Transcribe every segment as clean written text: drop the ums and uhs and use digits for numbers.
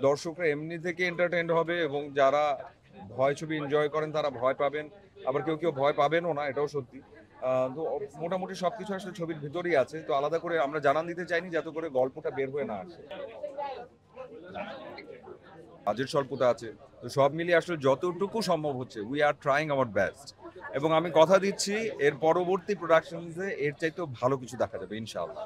দর্শকরা এমনি থেকে এন্টারটেইনড হবে এবং যারা ভয় ছবি এনজয় করেন তারা ভয় পাবেন, আবার কেউ কেউ ভয় পাবেনও না, এটাও সত্যি। তো মোটামুটি সবকিছু আসলে ছবির ভিতরেই আছে, তো আলাদা করে আমরা জানান দিতে চাইনি যাতে করে গল্পটা বের হয়ে না আসে। বাজেট স্বল্পতা আছে, তো সব মিলিয়ে আসলে যতটুকু সম্ভব হচ্ছে we are trying our best, এবং আমি কথা দিচ্ছি এর পরবর্তী প্রোডাকশনসে এর চাইতেও ভালো কিছু দেখা যাবে ইনশাআল্লাহ।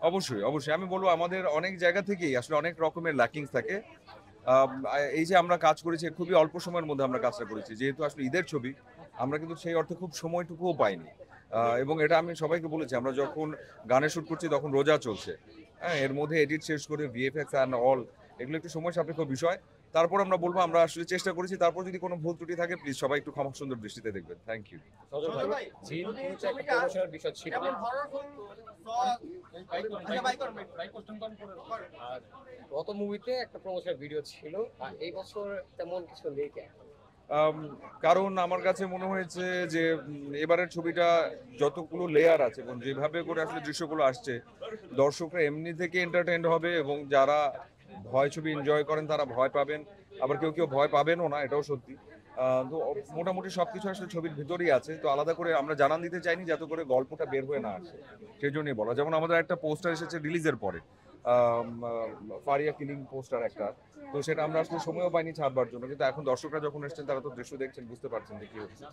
অবশ্যই অবশ্যই আমি বলবো আমাদের অনেক জায়গা থেকেই আসলে অনেক রকমের ল্যাকিংস থাকে। আম, এই যে আমরা কাজ করেছি খুবই অল্প সময়ের মধ্যে আমরা কাজটা করেছি, যেহেতু আসলে ঈদের ছবি আমরা কিন্তু সেই অর্থে খুব সময়টুকুও পাইনি। এবং এটা আমি সবাইকে বলেছি, আমরা যখন গানে শুট করছি তখন রোজা চলছে। হ্যাঁ, এর মধ্যে এডিট শেষ করে ভিএফএক্স অ্যান্ড অল এগুলো একটু সময় সাপেক্ষ বিষয়। তারপর আমরা বলবো আমরা আসলে চেষ্টা করেছি, তারপর যদি কোনো ভুল ত্রুটি থাকে প্লিজ সবাই একটু ক্ষমা সুন্দর দৃষ্টিতে দেখবেন। Thank you. সজল ভাই, জিন কিন্তু একটা প্রমোশনের বিষয় ছিল। আর গত মুভিতে একটা প্রমোশনের ভিডিও ছিল, আর এই বছর তেমন কিছু নেই কেন? আম, কারণ আমার কাছে মনে হয়েছে যে এবারের ছবিটা যতগুলো লেয়ার আছে এবং যেভাবে করে আসলে দৃশ্যগুলো আসছে, দর্শকরা এমনি থেকে এন্টারটেইনড হবে এবং যারা ভয় ছবি এনজয় করেন তারা ভয় পাবেন, আবার কেউ কেউ ভয় পাবেনও না, এটাও সত্যি। তো মোটামুটি সবকিছু আসলে ছবির ভিতরেই আছে, তো আলাদা করে আমরা জানান দিতে চাইনি যাতে করে গল্পটা বের হয়ে না আসে, সেই জন্যই বলা। যেমন আমাদের একটা পোস্টার এসেছে রিলিজের পরে, ফারিয়া কিলিং পোস্টার একটা, তো সেটা আমরা আসলে সময়ও পাইনি ছাড়বার জন্য, কিন্তু এখন দর্শকরা যখন এসেছেন তারা তো দৃশ্য দেখছেন, বুঝতে পারছেন যে কি হচ্ছে।